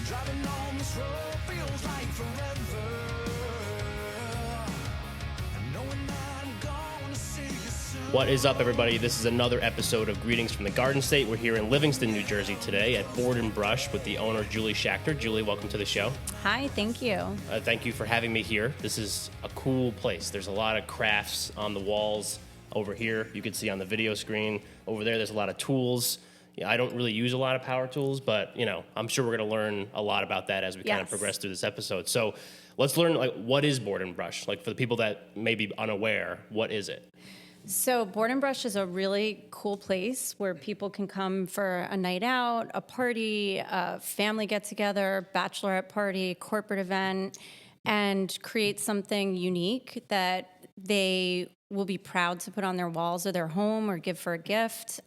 Driving on this road feels like forever. And knowing that I'm gonna see you soon. What is up, everybody? This is another episode of Greetings from the Garden State. We're here in Livingston, New Jersey today at Board and Brush with the owner, Julie Schachter. Julie, welcome to the show. Hi, thank you. Thank you for having me here. This is a cool place. There's a lot of crafts on the walls over here. You can see on the video screen. Over there's a lot of tools. Yeah, I don't really use a lot of power tools, but, I'm sure we're going to learn a lot about that as we kind of progress through this episode. So let's learn, what is Board and Brush? For the people that may be unaware, what is it? So Board and Brush is a really cool place where people can come for a night out, a party, a family get-together, bachelorette party, corporate event, and create something unique that they will be proud to put on their walls of their home or give for a gift.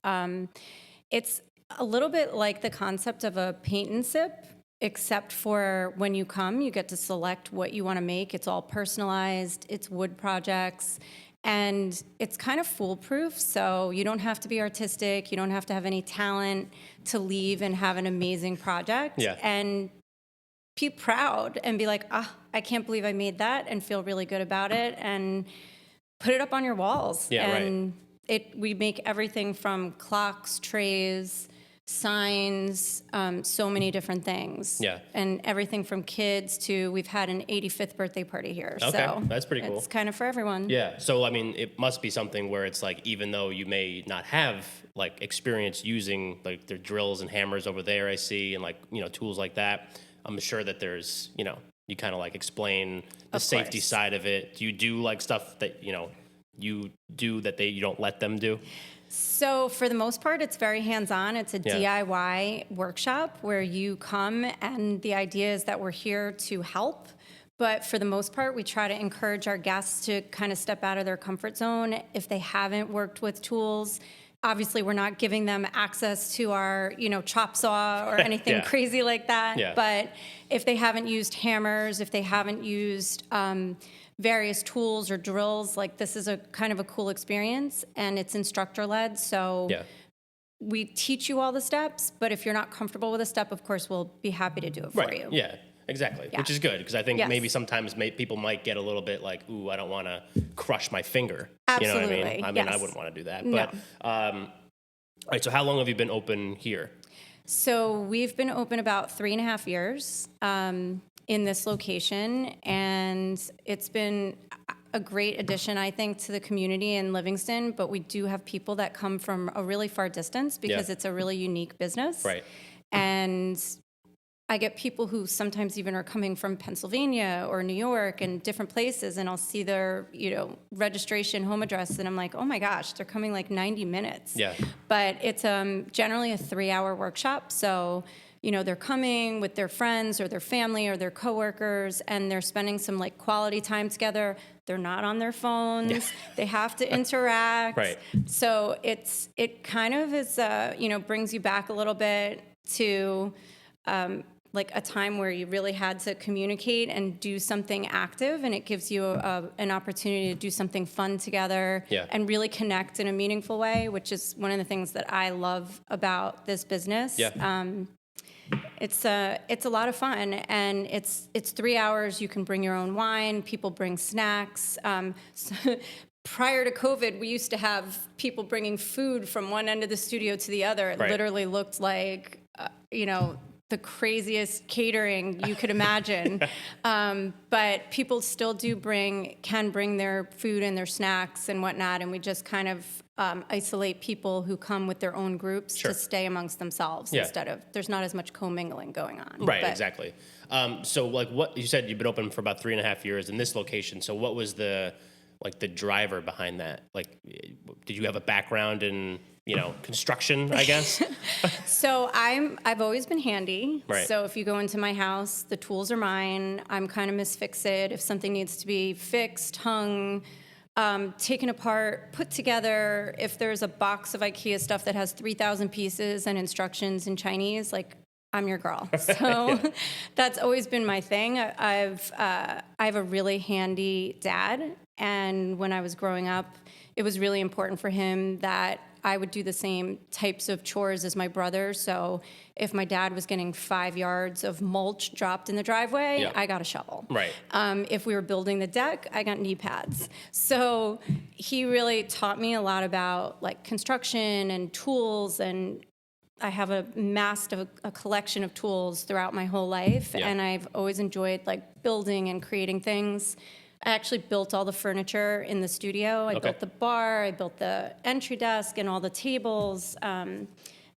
It's a little bit like the concept of a paint and sip, except for when you come, you get to select what you want to make. It's all personalized. It's wood projects. And it's kind of foolproof, so you don't have to be artistic. You don't have to have any talent to leave and have an amazing project. Yeah. And be proud and be like, I can't believe I made that, and feel really good about it, and put it up on your walls. Yeah, and we make everything from clocks, trays, signs, so many different things. Yeah. And everything from kids to, we've had an 85th birthday party here. Okay, so that's pretty cool. It's kind of for everyone. Yeah, so it must be something where it's even though you may not have experience using their drills and hammers over there, I see, and tools like that, I'm sure that there's, you kind of explain the safety side of it. Do you do stuff that, you do that you don't let them do? So for the most part, it's very hands-on. It's a DIY workshop where you come, and the idea is that we're here to help. But for the most part, we try to encourage our guests to kind of step out of their comfort zone. If they haven't worked with tools, obviously we're not giving them access to our, chop saw or anything crazy like that. Yeah. But if they haven't used hammers, if they haven't used various tools or drills, this is a kind of a cool experience, and it's instructor led. So we teach you all the steps, but if you're not comfortable with a step, of course, we'll be happy to do it for you. Yeah, exactly. Yeah. Which is good, because I think maybe sometimes people might get a little bit ooh, I don't want to crush my finger. Absolutely. You know what I mean? I wouldn't want to do that. No. But, all right, so how long have you been open here? So we've been open about 3.5 years. In this location, and it's been a great addition, I think, to the community in Livingston, but we do have people that come from a really far distance because it's a really unique business. Right. And I get people who sometimes even are coming from Pennsylvania or New York and different places, and I'll see their, registration home address, and I'm like, oh my gosh, they're coming 90 minutes. Yeah. But it's generally a 3-hour workshop, so they're coming with their friends or their family or their coworkers, and they're spending some quality time together. They're not on their phones. Yeah. They have to interact. Right. So it kind of is, brings you back a little bit to a time where you really had to communicate and do something active, and it gives you an opportunity to do something fun together and really connect in a meaningful way, which is one of the things that I love about this business. Yeah. It's a lot of fun, and it's 3 hours. You can bring your own wine. People bring snacks. Prior to COVID, we used to have people bringing food from one end of the studio to the other. It literally looked like, the craziest catering you could imagine. But people still can bring their food and their snacks and whatnot, and we just kind of isolate people who come with their own groups to stay amongst themselves instead of, there's not as much commingling going on. Right, exactly. So what you said, you've been open for about 3.5 years in this location. So what was the driver behind that? Did you have a background in construction, I guess? So I've always been handy. Right. So if you go into my house, the tools are mine. I'm kind of Miss Fix-It. If something needs to be fixed, hung, taken apart, put together, if there's a box of IKEA stuff that has 3,000 pieces and instructions in Chinese, I'm your girl. So that's always been my thing. I have a really handy dad, and when I was growing up, it was really important for him that I would do the same types of chores as my brother. So if my dad was getting 5 yards of mulch dropped in the driveway, Yeah. I got a shovel. Right. If we were building the deck, I got knee pads. So he really taught me a lot about like construction and tools, and I have amassed a collection of tools throughout my whole life, Yeah. and I've always enjoyed like building and creating things. I actually built all the furniture in the studio. I built the bar, I built the entry desk and all the tables. And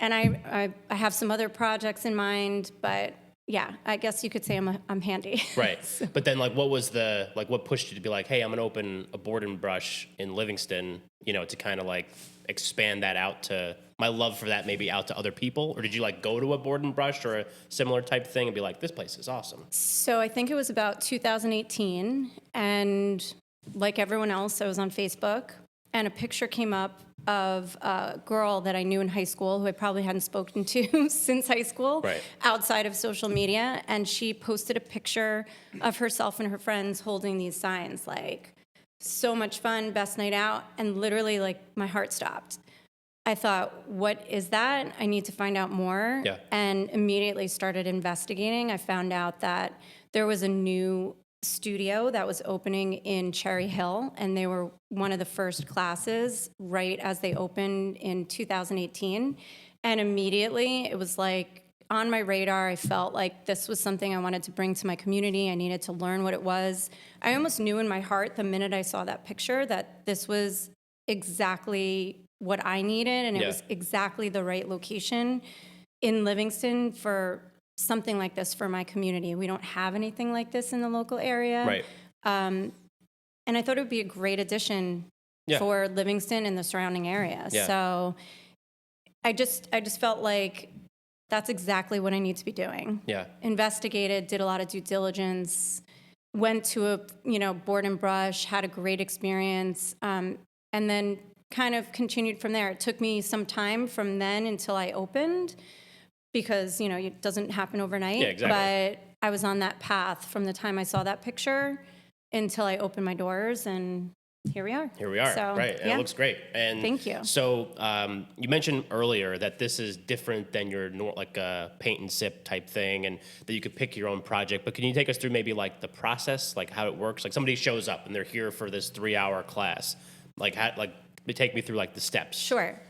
I have some other projects in mind, but yeah, I guess you could say I'm handy. Right. But then like what pushed you to be like, hey, I'm gonna open a board and brush in Livingston, to kind of like expand that out to my love for that maybe out to other people? Or did you like go to a board and brush or a similar type thing and be like, this place is awesome? So I think it was about 2018, and like everyone else, I was on Facebook, and a picture came up of a girl that I knew in high school who I probably hadn't spoken to since high school, Right. outside of social media, and she posted a picture of herself and her friends holding these signs like, so much fun, best night out, and literally like my heart stopped. I thought, what is that? I need to find out more. Yeah. And immediately started investigating. I found out that there was a new studio that was opening in Cherry Hill, and they were one of the first classes right as they opened in 2018. And immediately it was like on my radar. I felt like this was something I wanted to bring to my community. I needed to learn what it was. I almost knew in my heart the minute I saw that picture that this was exactly what I needed, and it was exactly the right location in Livingston for something like this for my community. We don't have anything like this in the local area. Right. And I thought it would be a great addition for Livingston and the surrounding area. Yeah. So I just felt like that's exactly what I need to be doing. Yeah. Investigated, did a lot of due diligence, went to a board and brush, had a great experience, and then kind of continued from there. It took me some time from then until I opened, because it doesn't happen overnight. Yeah, exactly. But I was on that path from the time I saw that picture until I opened my doors, and here we are. Here we are. So, right. And yeah. it looks great. And Thank you. So you mentioned earlier that this is different than your like a paint and sip type thing, and that you could pick your own project. But can you take us through maybe like the process, like how it works? Like somebody shows up and they're here for this 3-hour class. Take me through like the steps. Sure.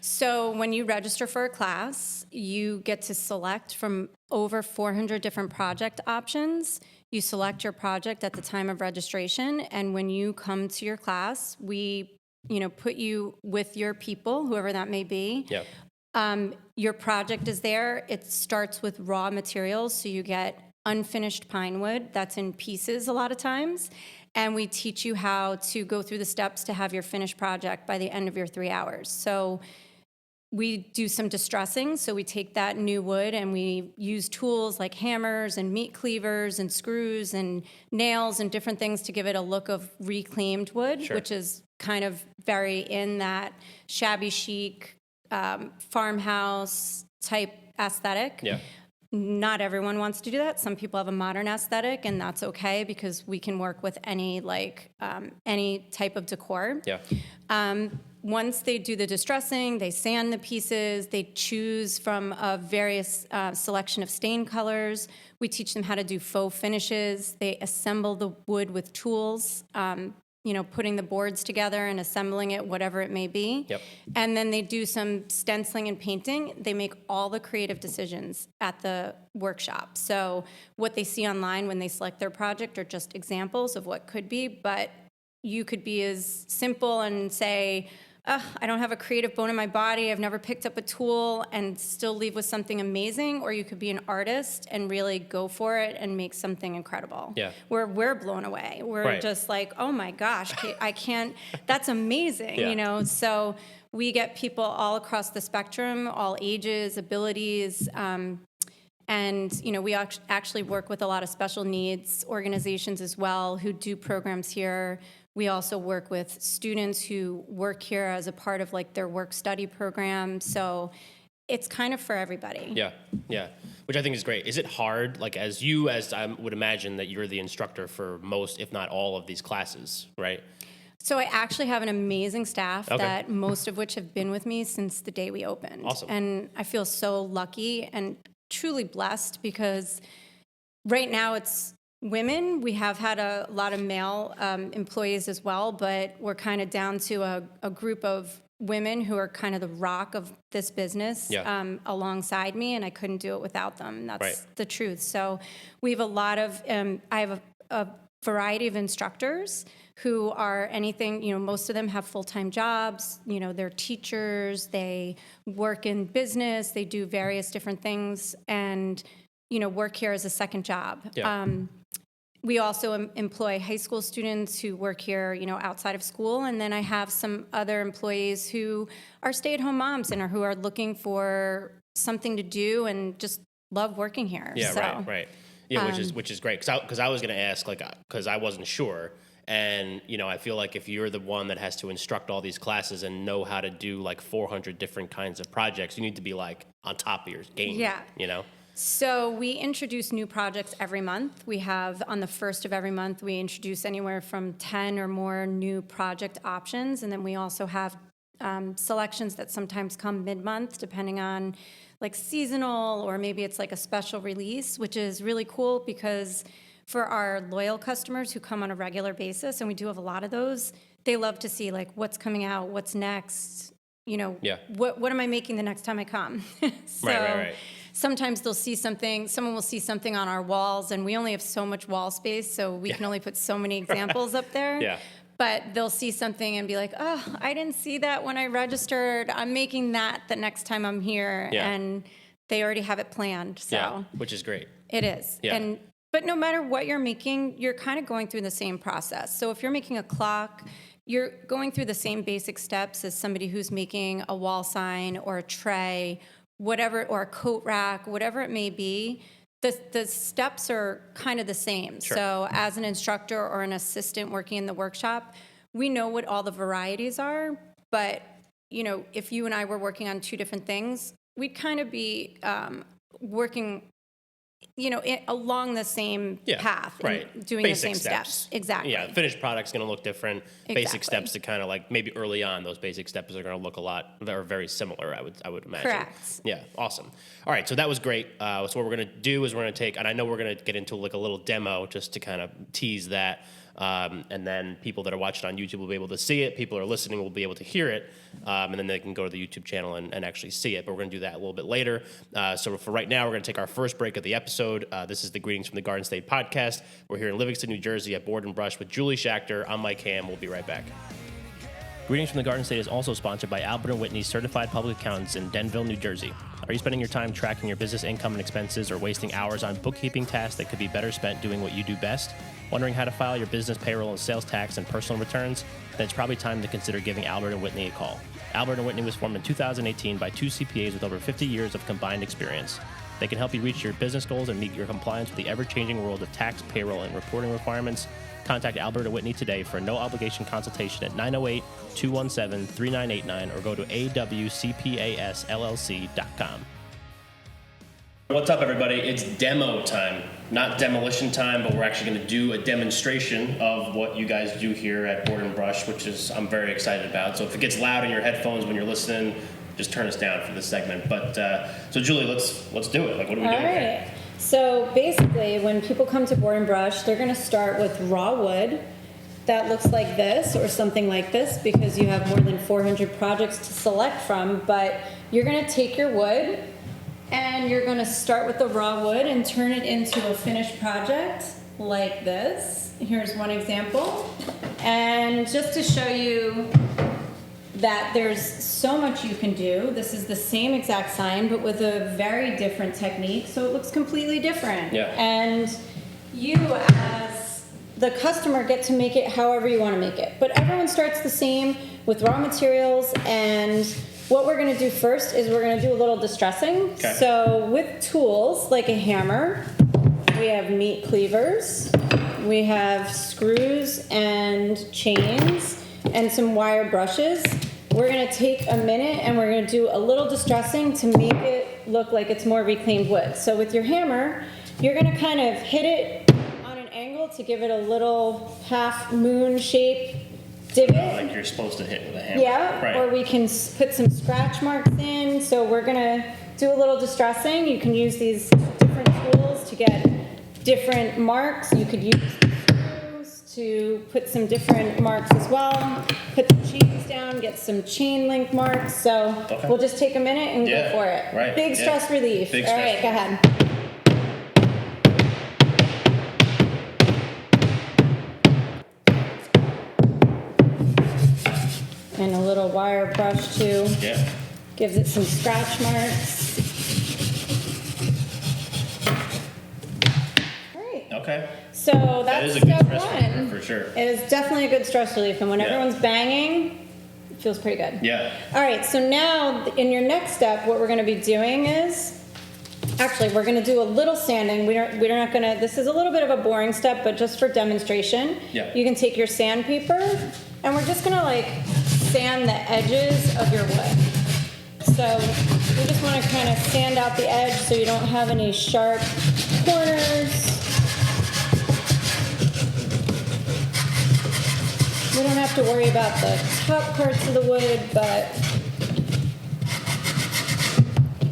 So when you register for a class, you get to select from over 400 different project options. You select your project at the time of registration, and when you come to your class, we, put you with your people, whoever that may be. Yeah. Your project is there. It starts with raw materials, so you get unfinished pine wood that's in pieces a lot of times. And we teach you how to go through the steps to have your finished project by the end of your 3 hours. So we do some distressing. So we take that new wood and we use tools like hammers and meat cleavers and screws and nails and different things to give it a look of reclaimed wood, Sure. which is kind of very in that shabby chic farmhouse type aesthetic. Yeah. Not everyone wants to do that. Some people have a modern aesthetic, and that's okay because we can work with any type of decor. Yeah. Once they do the distressing, they sand the pieces, they choose from a various selection of stain colors. We teach them how to do faux finishes. They assemble the wood with tools, putting the boards together and assembling it, whatever it may be. Yep. And then they do some stenciling and painting. They make all the creative decisions at the workshop. So what they see online when they select their project are just examples of what could be, but you could be as simple and say, I don't have a creative bone in my body, I've never picked up a tool, and still leave with something amazing. Or you could be an artist and really go for it and make something incredible. Yeah. We're blown away. We're Right. just like, oh my gosh, I can't, that's amazing, Yeah. So we get people all across the spectrum, all ages, abilities, and we actually work with a lot of special needs organizations as well who do programs here. We also work with students who work here as a part of like their work study program. So it's kind of for everybody. Yeah. Yeah. Which I think is great. Is it hard, like as I would imagine that you're the instructor for most, if not all of these classes, right? So I actually have an amazing staff Okay. that most of which have been with me since the day we opened. Awesome. And I feel so lucky and truly blessed because right now it's women. We have had a lot of male employees as well, but we're kind of down to a group of women who are kind of the rock of this business alongside me, and I couldn't do it without them. And that's the truth. So we have a lot of, I have a variety of instructors who are anything, most of them have full-time jobs, they're teachers, they work in business, they do various different things, and, work here as a second job. Yeah. We also employ high school students who work here, outside of school. And then I have some other employees who are stay-at-home moms and who are looking for something to do and just love working here. Yeah, right. Yeah, which is great. Because I was going to ask, because I wasn't sure. And, I feel like if you're the one that has to instruct all these classes and know how to do 400 different kinds of projects, you need to be on top of your game. Yeah. So we introduce new projects every month. We have, on the first of every month, we introduce anywhere from 10 or more new project options. And then we also have selections that sometimes come mid-month, depending on seasonal, or maybe it's a special release, which is really cool because for our loyal customers who come on a regular basis, and we do have a lot of those, they love to see what's coming out, what's next, what am I making the next time I come? So, right. Sometimes they'll see something, someone will see something on our walls, and we only have so much wall space, so we can only put so many examples up there. Yeah. But they'll see something and be like, oh, I didn't see that when I registered. I'm making that the next time I'm here. Yeah. And they already have it planned. So which is great. It is. Yeah. But no matter what you're making, you're kind of going through the same process. So if you're making a clock, you're going through the same basic steps as somebody who's making a wall sign or a tray, whatever, or a coat rack, whatever it may be. The steps are kind of the same. Sure. So as an instructor or an assistant working in the workshop, we know what all the varieties are. But, if you and I were working on two different things, we'd kind of be working along the same path, and doing Basic the same steps. Exactly. Yeah, the finished product's going to look different. Exactly. Basic steps to kind of maybe early on, those basic steps are going to look very similar. I would imagine. Correct. Yeah, awesome. All right, so that was great. So what we're going to do is we're going to take, and I know we're going to get into a little demo just to kind of tease that. And then people that are watching on YouTube will be able to see it. People that are listening will be able to hear it. And then they can go to the YouTube channel and actually see it. But we're going to do that a little bit later. So for right now, we're going to take our first break of the episode. This is the Greetings from the Garden State podcast. We're here in Livingston, New Jersey at Board and Brush with Julie Schachter. I'm Mike Ham. We'll be right back. Greetings from the Garden State is also sponsored by Albert & Whitney Certified Public Accountants in Denville, New Jersey. Are you spending your time tracking your business income and expenses or wasting hours on bookkeeping tasks that could be better spent doing what you do best? Wondering how to file your business payroll and sales tax and personal returns? Then it's probably time to consider giving Albert & Whitney a call. Albert & Whitney was formed in 2018 by two CPAs with over 50 years of combined experience. They can help you reach your business goals and meet your compliance with the ever-changing world of tax, payroll, and reporting requirements. Contact Albert & Whitney today for a no-obligation consultation at 908-217-3989 or go to awcpasllc.com. What's up, everybody? It's demo time. Not demolition time, but we're actually going to do a demonstration of what you guys do here at Board and Brush, which is I'm very excited about. So if it gets loud in your headphones when you're listening, just turn us down for this segment. But so Julie, let's do it. What are we doing? All right. So basically, when people come to Board and Brush, they're going to start with raw wood that looks like this or something like this because you have more than 400 projects to select from. But you're going to take your wood and you're going to start with the raw wood and turn it into a finished project like this. Here's one example. And just to show you that there's so much you can do. This is the same exact sign, but with a very different technique, so it looks completely different. Yeah. And you, as the customer, get to make it however you want to make it. But everyone starts the same with raw materials, and what we're going to do first is we're going to do a little distressing. Okay. So with tools like a hammer, we have meat cleavers, we have screws and chains, and some wire brushes. We're going to take a minute and we're going to do a little distressing to make it look like it's more reclaimed wood. So with your hammer, you're going to kind of hit it on an angle to give it a little half moon shape divot. Like you're supposed to hit with a hammer. Yeah, Right. or we can put some scratch marks in. So we're gonna do a little distressing. You can use these different tools to get different marks. You could use screws to put some different marks as well. Put the chains down, get some chain link marks. So Okay. we'll just take a minute and Yeah, go for it. right, Big yeah. stress relief. Big All stress right, go ahead. And a little wire brush too. Yeah. Gives it some scratch marks. All right. Okay. So That that's is a good step stress one. reliever for sure. It is definitely a good stress relief, and when Yeah. everyone's banging, it feels pretty good. Yeah. All right, so now in your next step, what we're going to be doing is, actually, we're going to do a little sanding. We're not going to. This is a little bit of a boring step, but just for demonstration, Yeah. you can take your sandpaper, and we're just going to like sand the edges of your wood. So we just want to kind of sand out the edge so you don't have any sharp corners. We don't have to worry about the top parts of the wood,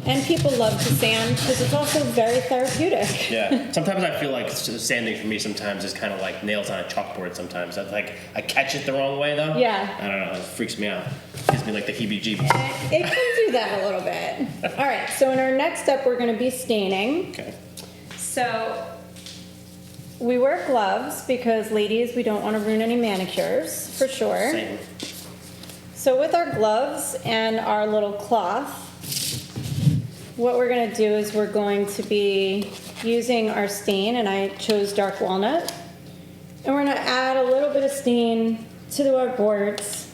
and people love to sand because it's also very therapeutic. Yeah. Sometimes I feel like sanding for me sometimes is kind of like nails on a chalkboard sometimes. I catch it the wrong way though. Yeah. I don't know. It freaks me out. Gives me like the heebie-jeebies. It can do that a little bit. All right, so in our next step, we're going to be staining. Okay. So we wear gloves because, ladies, we don't want to ruin any manicures, for sure. Same. So with our gloves and our little cloth, what we're going to do is we're going to be using our stain, and I chose dark walnut. And we're going to add a little bit of stain to our boards.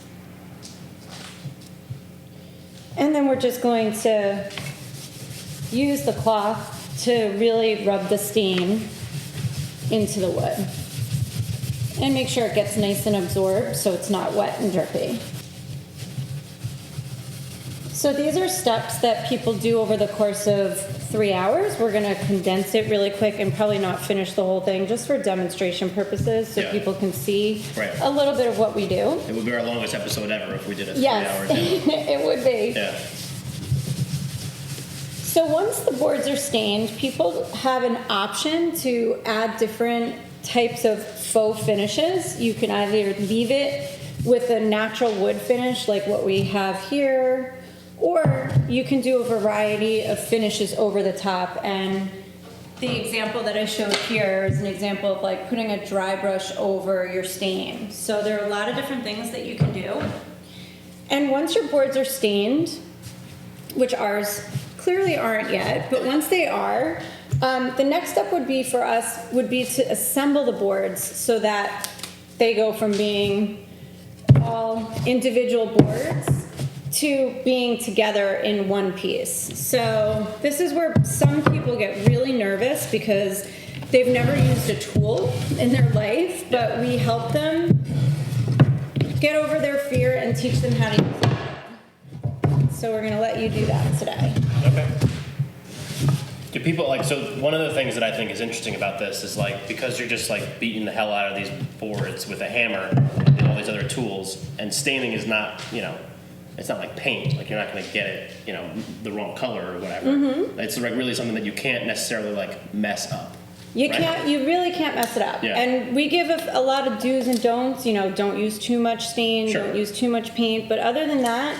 And then we're just going to use the cloth to really rub the stain into the wood. And make sure it gets nice and absorbed so it's not wet and drippy. So these are steps that people do over the course of 3 hours. We're going to condense it really quick and probably not finish the whole thing just for demonstration purposes so Yeah. people can see Right. a little bit of what we do. It would be our longest episode ever if we did a 3 Yes, hour demo. it would be. Yeah. So once the boards are stained, people have an option to add different types of faux finishes. You can either leave it with a natural wood finish like what we have here, or you can do a variety of finishes over the top. And the example that I showed here is an example of like putting a dry brush over your stain. So there are a lot of different things that you can do. And once your boards are stained, which ours clearly aren't yet, but once they are, the next step would be for us would be to assemble the boards so that they go from being all individual boards to being together in one piece. So this is where some people get really nervous because they've never used a tool in their life, but we help them get over their fear and teach them how to use it. So we're gonna let you do that today. Okay. Do people like, so one of the things that I think is interesting about this is like, because you're just like beating the hell out of these boards with a hammer and all these other tools, and staining is not, it's not like paint. Like you're not going to get it, the wrong color or whatever. Mm-hmm. It's like really something that you can't necessarily like mess up. You right? can't, you really can't mess it up. Yeah. And we give a lot of do's and don'ts, don't use too much stain, Sure. don't use too much paint, but other than that,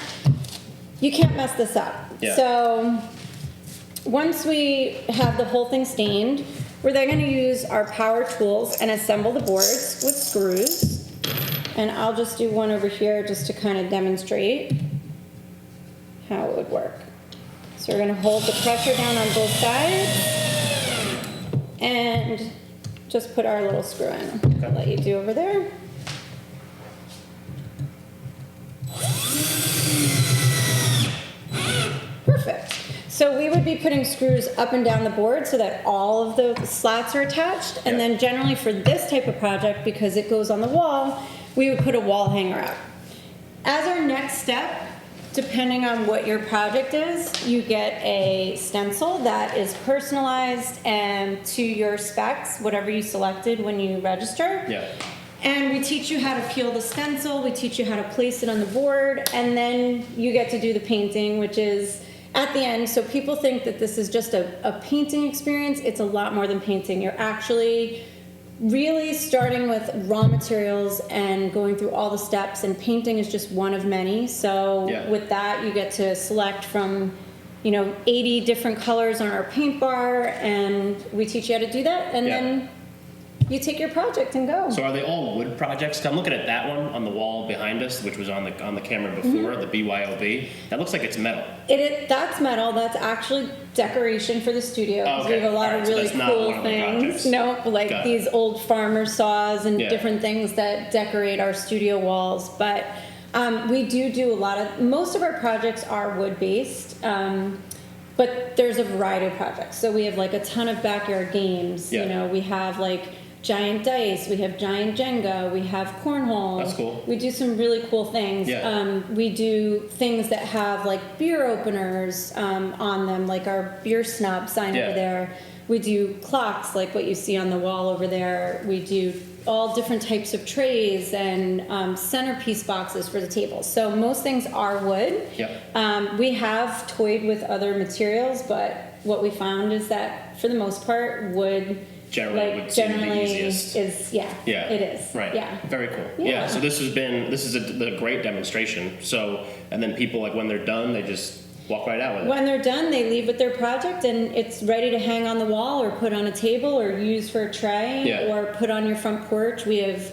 you can't mess this up. Yeah. So once we have the whole thing stained, we're then going to use our power tools and assemble the boards with screws. And I'll just do one over here just to kind of demonstrate how it would work. So we're going to hold the pressure down on both sides and just put our little screw in. I'll let you do over there. Perfect. So we would be putting screws up and down the board so that all of the slats are attached. And then generally for this type of project, because it goes on the wall, we would put a wall hanger up. As our next step, depending on what your project is, you get a stencil that is personalized and to your specs, whatever you selected when you register. Yeah. And we teach you how to peel the stencil, we teach you how to place it on the board, and then you get to do the painting, which is at the end. So people think that this is just a painting experience. It's a lot more than painting. You're actually really starting with raw materials and going through all the steps, and painting is just one of many. So with that, you get to select from 80 different colors on our paint bar, and we teach you how to do that, and then you take your project and go. So are they all wood projects? I'm looking at that one on the wall behind us, which was on the camera before, the BYOB. That looks like it's metal. That's metal. That's actually decoration for the studio. We have a lot of really cool things. Like these old farmer saws and different things that decorate our studio walls. But we do a lot of, most of our projects are wood-based. But there's a variety of projects. So we have like a ton of backyard games. We have like giant dice, we have giant Jenga, we have cornhole. That's cool. We do some really cool things. We do things that have like beer openers on them, like our beer snob sign over there. We do clocks like what you see on the wall over there. We do all different types of trays and centerpiece boxes for the tables. So most things are wood. We have toyed with other materials, but what we found is that for the most part, wood generally is it is. Right. Very cool. So this is a great demonstration. So, and then people, like, when they're done, they just walk right out with it. When they're done, they leave with their project, and it's ready to hang on the wall or put on a table or use for a tray or put on your front porch. We have,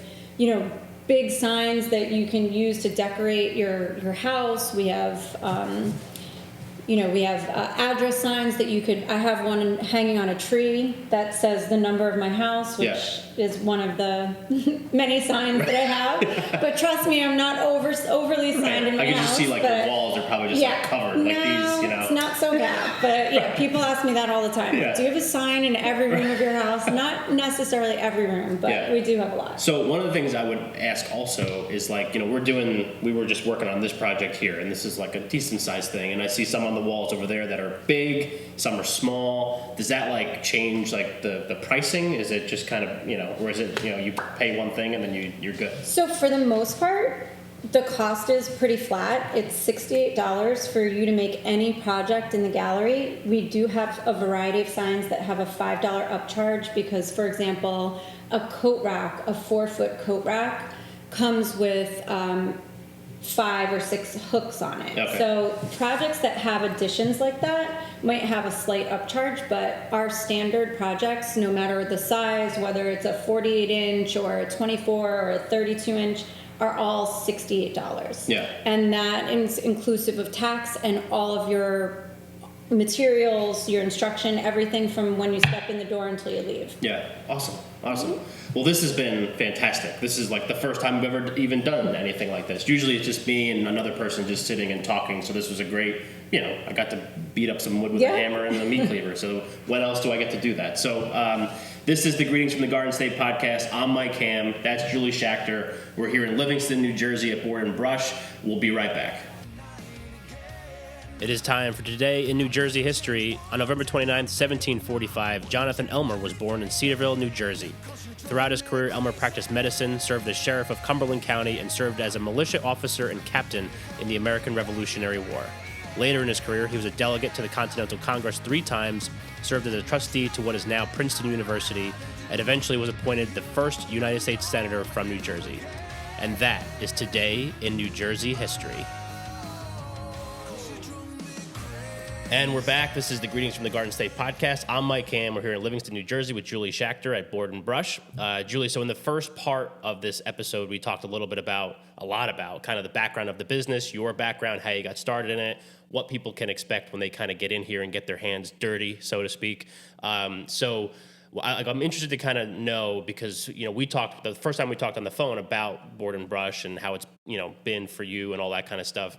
big signs that you can use to decorate your house. We have we have address signs that you could. I have one hanging on a tree that says the number of my house, which is one of the many signs that I have. But trust me, I'm not overly signed in my house. I can just see like the walls are probably just like covered like these. It's not so bad. But people ask me that all the time. Do you have a sign in every room of your house? Not necessarily every room, but we do have a lot. So one of the things I would ask also is, like, we were just working on this project here, and this is like a decent sized thing, and I see some on the walls over there that are big, some are small. Does that like change like the pricing? Is it just kind of, or is it, you pay one thing and then you're good? So for the most part, the cost is pretty flat. It's $68 for you to make any project in the gallery. We do have a variety of signs that have a $5 upcharge because, for example, a coat rack, a 4-foot coat rack, comes with 5 or 6 hooks on it. So projects that have additions like that might have a slight upcharge, but our standard projects, no matter the size, whether it's a 48-inch or a 24 or a 32-inch, are all $68. And that is inclusive of tax and all of your materials, your instruction, everything from when you step in the door until you leave. Awesome. Well, this has been fantastic. This is like the first time we've ever even done anything like this. Usually it's just me and another person just sitting and talking, so this was a great, I got to beat up some wood with a hammer and a meat cleaver, so when else do I get to do that? So this is the Greetings from the Garden State podcast. I'm Mike Ham. That's Julie Schachter. We're here in Livingston, New Jersey at Board and Brush. We'll be right back. It is time for Today in New Jersey History. On November 29, 1745, Jonathan Elmer was born in Cedarville, New Jersey. Throughout his career, Elmer practiced medicine, served as sheriff of Cumberland County, and served as a militia officer and captain in the American Revolutionary War. Later in his career, he was a delegate to the Continental Congress 3 times, served as a trustee to what is now Princeton University, and eventually was appointed the first United States Senator from New Jersey. And that is Today in New Jersey History. And we're back. This is the Greetings from the Garden State podcast. I'm Mike Ham. We're here in Livingston, New Jersey with Julie Schachter at Board and Brush. Julie, so in the first part of this episode, we talked a lot about kind of the background of the business, your background, how you got started in it, what people can expect when they kind of get in here and get their hands dirty, so to speak. I'm interested to kind of know, because, we talked, the first time we talked on the phone about Board and Brush and how it's, been for you and all that kind of stuff.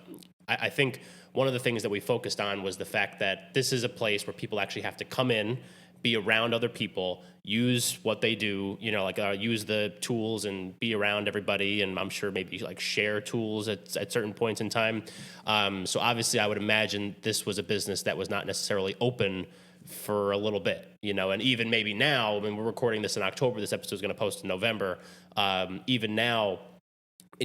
I think one of the things that we focused on was the fact that this is a place where people actually have to come in, be around other people, use what they do, use the tools and be around everybody, and I'm sure maybe like share tools at certain points in time. So obviously I would imagine this was a business that was not necessarily open for a little bit, and even maybe now, I mean, we're recording this in October, this episode is going to post in November. Even now,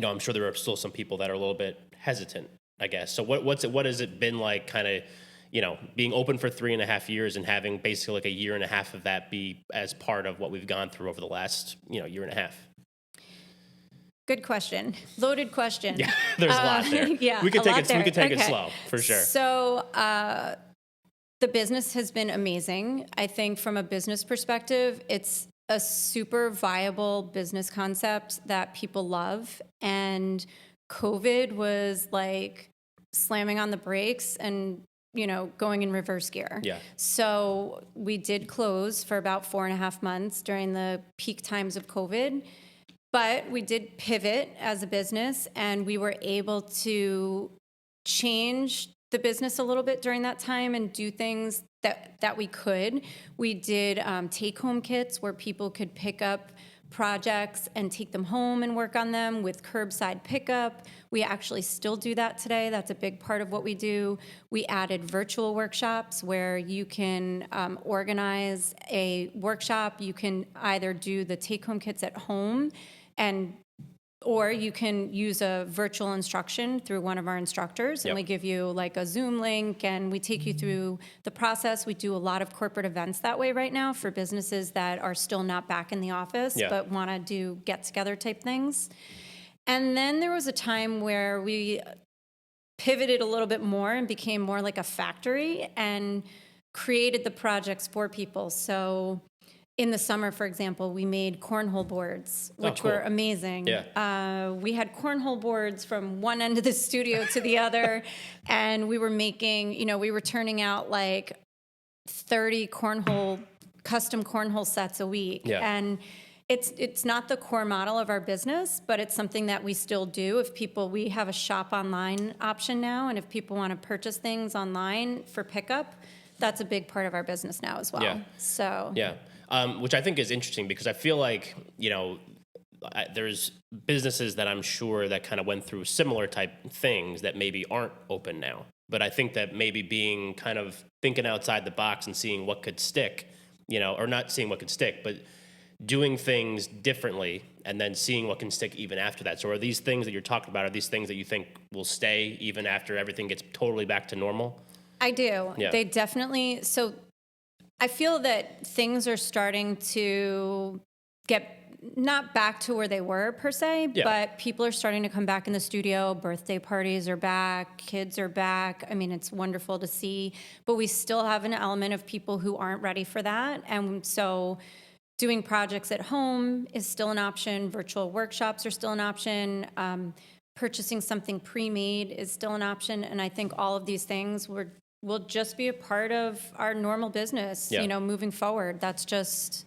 I'm sure there are still some people that are a little bit hesitant, I guess. So what has it been like kind of, being open for 3.5 years and having basically like a year and a half of that be as part of what we've gone through over the last, year and a half? Good question. Loaded question. Yeah, there's a lot there. Yeah, we could take it Okay. slow for sure. So the business has been amazing. I think from a business perspective, it's a super viable business concept that people love. And COVID was like slamming on the brakes and, going in reverse gear. Yeah. So we did close for about 4.5 months during the peak times of COVID. But we did pivot as a business, and we were able to change the business a little bit during that time and do things that we could. We did take-home kits where people could pick up projects and take them home and work on them with curbside pickup. We actually still do that today. That's a big part of what we do. We added virtual workshops where you can organize a workshop. You can either do the take-home kits at home, or you can use a virtual instruction through one of our instructors, and we give you like a Zoom link, and we take you through the process. We do a lot of corporate events that way right now for businesses that are still not back in the office but want to do get-together type things. And then there was a time where we pivoted a little bit more and became more like a factory and created the projects for people. So in the summer, for example, we made cornhole boards, which were amazing. Yeah. We had cornhole boards from one end of the studio to the other, and we were making, we were turning out like 30 custom cornhole sets a week. Yeah. And it's not the core model of our business, but it's something that we still do. We have a shop online option now, and if people want to purchase things online for pickup, that's a big part of our business now as well. Yeah. So yeah. Which I think is interesting because I feel like, there's businesses that I'm sure that kind of went through similar type things that maybe aren't open now. But I think that maybe being kind of thinking outside the box and seeing what could stick, or not seeing what could stick, but doing things differently and then seeing what can stick even after that. So are these things that you're talking about, are these things that you think will stay even after everything gets totally back to normal? I do. Yeah. They definitely, so I feel that things are starting to get not back to where they were per se, but people are starting to come back in the studio. Birthday parties are back. Kids are back. I mean, it's wonderful to see, but we still have an element of people who aren't ready for that. And so doing projects at home is still an option. Virtual workshops are still an option. Purchasing something pre-made is still an option. And I think all of these things will just be a part of our normal business, moving forward. That's just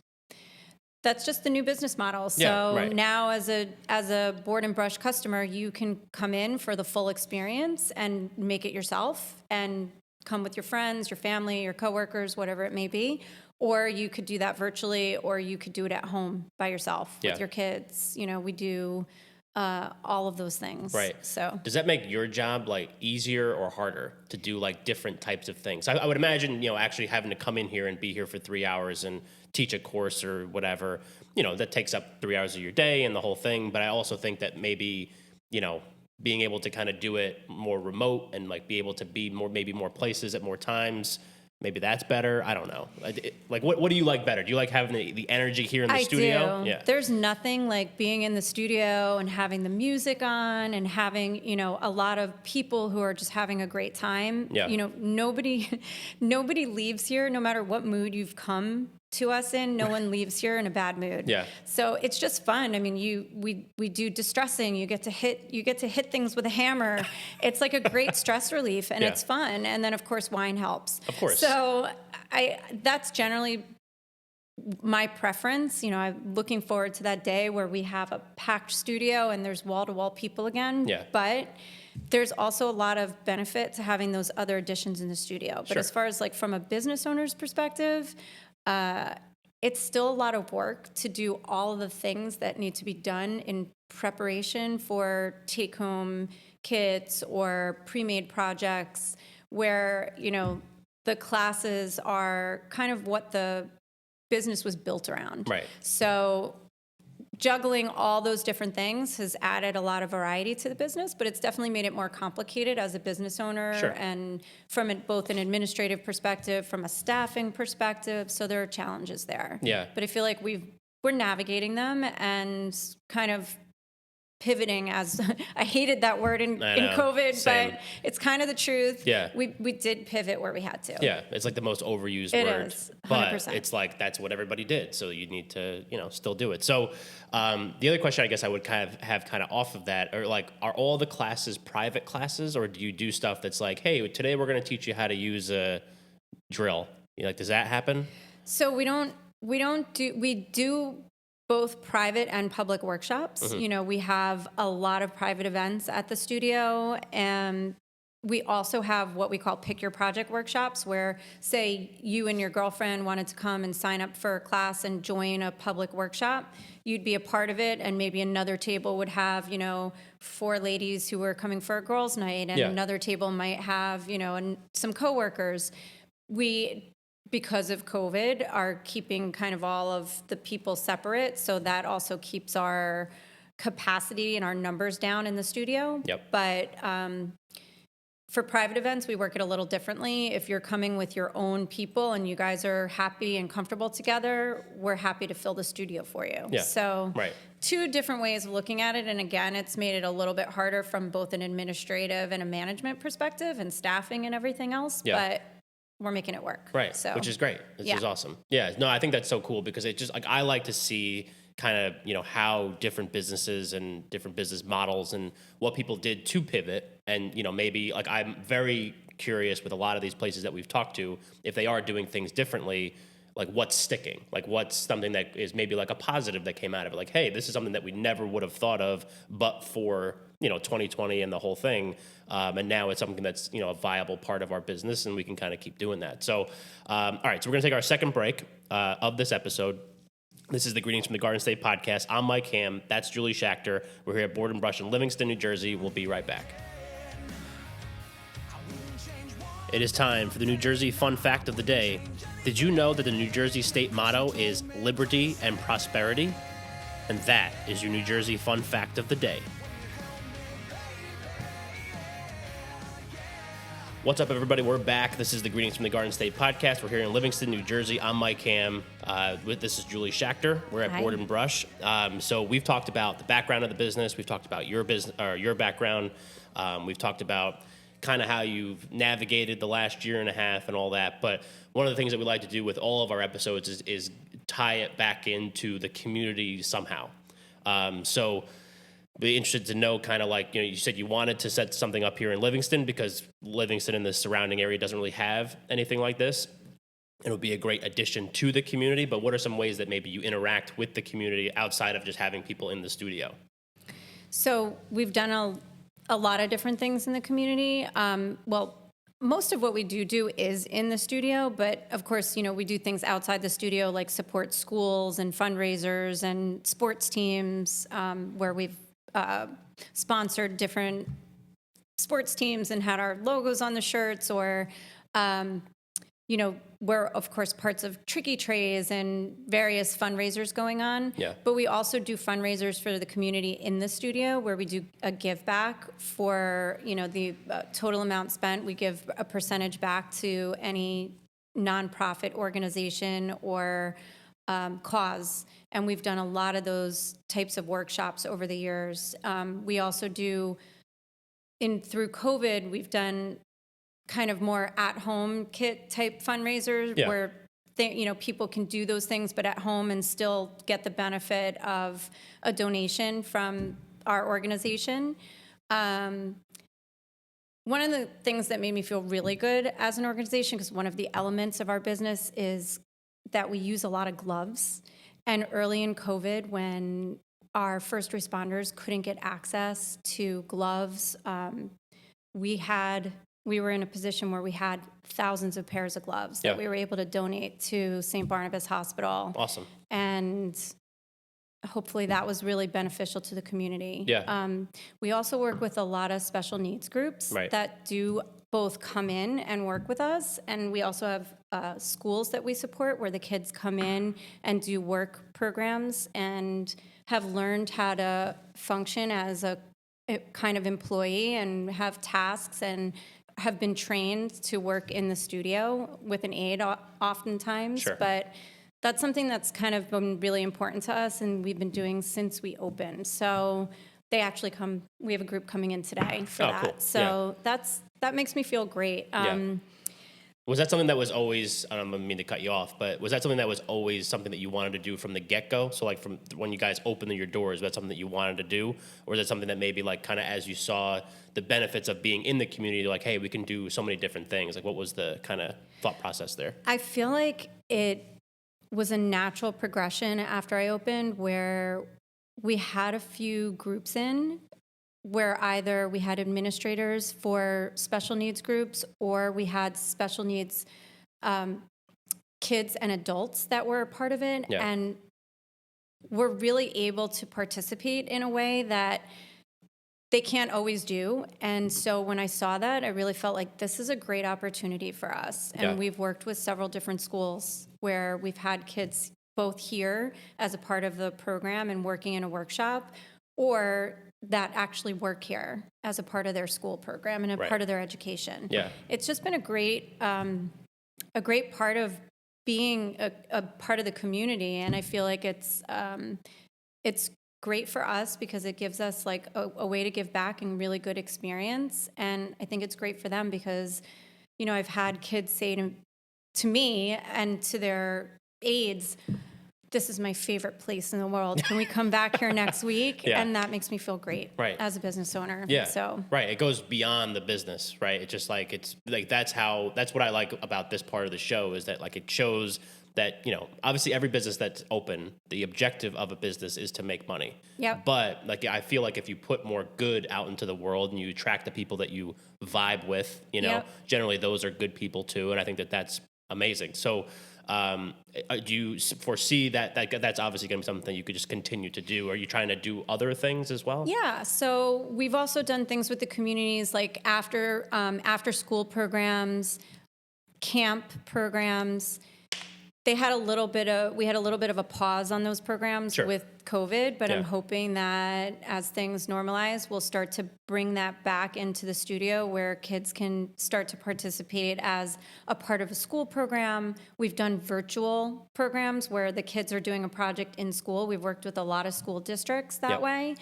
the new business model. So now as a board and brush customer, you can come in for the full experience and make it yourself and come with your friends, your family, your coworkers, whatever it may be. Or you could do that virtually, or you could do it at home by yourself with your kids. We do all of those things. Right. So does that make your job like easier or harder to do like different types of things? I would imagine, actually having to come in here and be here for 3 hours and teach a course or whatever, that takes up 3 hours of your day and the whole thing. But I also think that maybe, being able to kind of do it more remote and like be able to be maybe more places at more times, maybe that's better. I don't know. Like, what do you like better? Do you like having the energy here in the studio? I do. Yeah. There's nothing like being in the studio and having the music on and having, a lot of people who are just having a great time. Yeah. Nobody leaves here, no matter what mood you've come to us in. No one leaves here in a bad mood. Yeah. So it's just fun. I mean, we do distressing. You get to hit things with a hammer. It's like a great stress relief, and it's fun. And then of course wine helps. Of course. So that's generally my preference. I'm looking forward to that day where we have a packed studio and there's wall-to-wall people again. Yeah. But there's also a lot of benefit to having those other additions in the studio. But as far as like from a business owner's perspective, it's still a lot of work to do all of the things that need to be done in preparation for take-home kits or pre-made projects where, the classes are kind of what the business was built around. Right. So juggling all those different things has added a lot of variety to the business, but it's definitely made it more complicated as a business owner. Sure. And from both an administrative perspective, from a staffing perspective. So there are challenges there. Yeah. But I feel like we're navigating them and kind of pivoting as I hated that word in COVID, same. but it's kind of the truth. Yeah. We did pivot where we had to. Yeah, it's like the most overused It word. is, 100%. But it's like that's what everybody did, so you need to, still do it. So the other question I guess I would kind of have off of that are like, are all the classes private classes, or do you do stuff that's like, hey, today we're going to teach you how to use a drill? Does that happen? So we do both private and public workshops. Mm-hmm. We have a lot of private events at the studio, and we also have what we call pick your project workshops, where say you and your girlfriend wanted to come and sign up for a class and join a public workshop. You'd be a part of it, and maybe another table would have, 4 ladies who were coming for a girls' night, and another table might have, some coworkers. We, because of COVID, are keeping kind of all of the people separate. So that also keeps our capacity and our numbers down in the studio. Yep. But for private events, we work it a little differently. If you're coming with your own people and you guys are happy and comfortable together, we're happy to fill the studio for you. Yeah. So Right. 2 different ways of looking at it. And again, it's made it a little bit harder from both an administrative and a management perspective and staffing and everything else. Yeah. But we're making it work. Right, So, which is great. This is awesome. Yeah, no, I think that's so cool because it just like I like to see kind of how different businesses and different business models and what people did to pivot, and maybe like I'm very curious with a lot of these places that we've talked to if they are doing things differently. Like what's sticking? Like what's something that is maybe like a positive that came out of it? Like, hey, this is something that we never would have thought of, but for 2020 and the whole thing, and now it's something that's a viable part of our business, and we can kind of keep doing that. So, all right, so we're gonna take our second break of this episode. This is the Greetings from the Garden State podcast. I'm Mike Ham. That's Julie Schachter. We're here at Board and Brush in Livingston, New Jersey. We'll be right back. It is time for the New Jersey fun fact of the day. Did you know that the New Jersey state motto is liberty and prosperity? And that is your New Jersey fun fact of the day. What's up, everybody? We're back. This is the Greetings from the Garden State podcast. We're here in Livingston, New Jersey. I'm Mike Ham. This is Julie Schachter. We're at Hi. Board and Brush. So we've talked about the background of the business. We've talked about your business or your background. We've talked about kind of how you've navigated the last year and a half and all that. But one of the things that we like to do with all of our episodes is tie it back into the community somehow. So be interested to know kind of like, you said you wanted to set something up here in Livingston because Livingston and the surrounding area doesn't really have anything like this. It would be a great addition to the community, but what are some ways that maybe you interact with the community outside of just having people in the studio? So we've done a lot of different things in the community. Well, most of what we do is in the studio, but of course, we do things outside the studio like support schools and fundraisers and sports teams, where we've sponsored different sports teams and had our logos on the shirts, or we're of course parts of Tricky Trays and various fundraisers going on. Yeah. But we also do fundraisers for the community in the studio where we do a give back for, the total amount spent. We give a percentage back to any nonprofit organization or cause. And we've done a lot of those types of workshops over the years. We also do, through COVID, we've done kind of more at-home kit type fundraisers where people can do those things but at home and still get the benefit of a donation from our organization. One of the things that made me feel really good as an organization, because one of the elements of our business is that we use a lot of gloves. And early in COVID, when our first responders couldn't get access to gloves, we were in a position where we had thousands of pairs of gloves that we were able to donate to St. Barnabas Hospital. Awesome. And hopefully that was really beneficial to the community. Yeah. We also work with a lot of special needs groups that do both come in and work with us, and we also have schools that we support where the kids come in and do work programs and have learned how to function as a kind of employee and have tasks and have been trained to work in the studio with an aide oftentimes. Sure. But that's something that's kind of been really important to us, and we've been doing since we opened. So they actually come, we have a group coming in today for that. Cool. So that makes me feel great. Was that something that was always, I don't mean to cut you off, but was that something that was always something that you wanted to do from the get-go? So like from when you guys opened your doors, was that something that you wanted to do? Or is that something that maybe like kind of as you saw the benefits of being in the community, like, hey, we can do so many different things. Like what was the kind of thought process there? I feel like it was a natural progression after I opened where we had a few groups in where either we had administrators for special needs groups or we had special needs kids and adults that were a part of it. Yeah. And we're really able to participate in a way that they can't always do. And so when I saw that, I really felt like this is a great opportunity for us. And we've worked with several different schools where we've had kids both here as a part of the program and working in a workshop, or that actually work here as a part of their school program and a part of their education. Yeah. It's just been a great part of being a part of the community. And I feel like it's great for us because it gives us like a way to give back and really good experience. And I think it's great for them because, you know, I've had kids say to me and to their aides, this is my favorite place in the world. Can we come back here next week? And that makes me feel great as a business owner. Yeah. So it goes beyond the business, right? It's just like, it's like, that's what I like about this part of the show is that like, it shows that, you know, obviously every business that's open, the objective of a business is to make money. Yeah. But like, I feel like if you put more good out into the world and you attract the people that you vibe with, you know, generally those are good people too. And I think that that's amazing. So, do you foresee that that's obviously going to be something you could just continue to do? Are you trying to do other things as well? Yeah, so we've also done things with the communities like after school programs, camp programs. We had a little bit of a pause on those programs with COVID, but I'm hoping that as things normalize, we'll start to bring that back into the studio where kids can start to participate as a part of a school program. We've done virtual programs where the kids are doing a project in school. We've worked with a lot of school districts that way.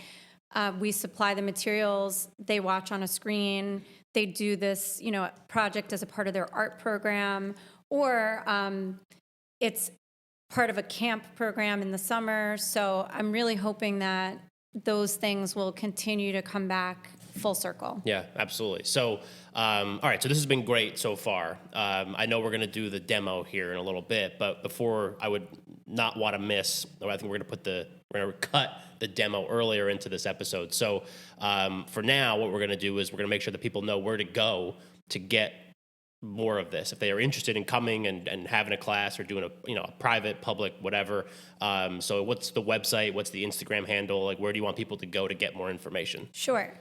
We supply the materials, they watch on a screen, they do this, you know, project as a part of their art program, or it's part of a camp program in the summer. So I'm really hoping that those things will continue to come back full circle. Yeah, absolutely. So, all right, so this has been great so far. I know we're going to do the demo here in a little bit, but before I would not want to miss, I think we're going to cut the demo earlier into this episode. So for now, what we're going to do is we're going to make sure that people know where to go to get more of this if they are interested in coming and having a class or doing a private, public, whatever. So what's the website? What's the Instagram handle? Like, where do you want people to go to get more information? Sure.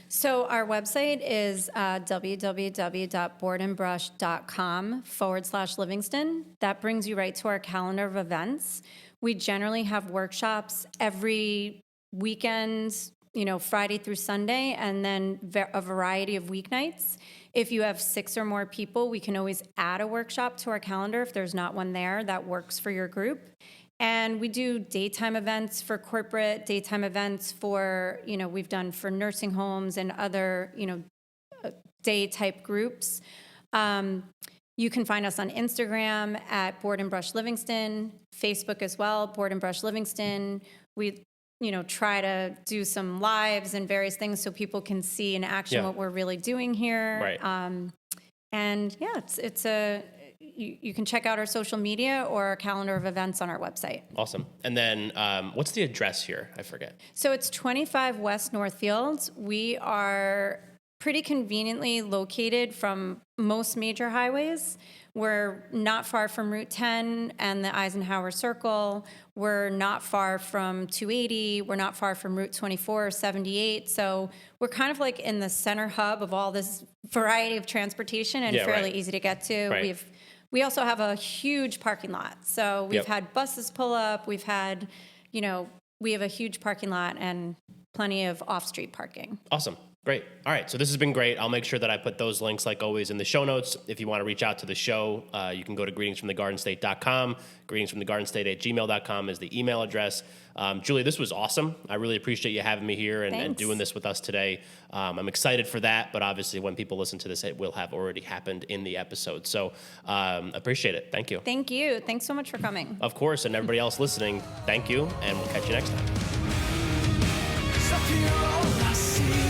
So our website is www.boardandbrush.com/Livingston. That brings you right to our calendar of events. We generally have workshops every weekend, Friday through Sunday, and then a variety of weeknights. If you have 6 or more people, we can always add a workshop to our calendar if there's not one there that works for your group. And we do daytime events for corporate, daytime events for, we've done for nursing homes and other, day type groups. You can find us on Instagram at Board and Brush Livingston, Facebook as well, Board and Brush Livingston. We try to do some lives and various things so people can see in action what we're really doing here. Right. And yeah, you can check out our social media or our calendar of events on our website. Awesome. And then what's the address here? I forget. So it's 25 West Northfield. We are pretty conveniently located from most major highways. We're not far from Route 10 and the Eisenhower Circle. We're not far from 280. We're not far from Route 24 or 78. So we're kind of like in the center hub of all this variety of transportation and Yeah, fairly right. easy to get to. Right. We also have a huge parking lot. So we've Yep. had buses pull up. We've had, we have a huge parking lot and plenty of off-street parking. Awesome. Great. All right. So this has been great. I'll make sure that I put those links, like always, in the show notes. If you want to reach out to the show, you can go to greetingsfromthegardenstate.com. Greetingsfromthegardenstate@gmail.com is the email address. Julie, this was awesome. I really appreciate you having me here and Thanks. doing this with us today. I'm excited for that, but obviously when people listen to this, it will have already happened in the episode. So appreciate it. Thank you. Thank you. Thanks so much for coming. Of course, and everybody else listening, thank you, and we'll catch you next time. 'Cause up here all I see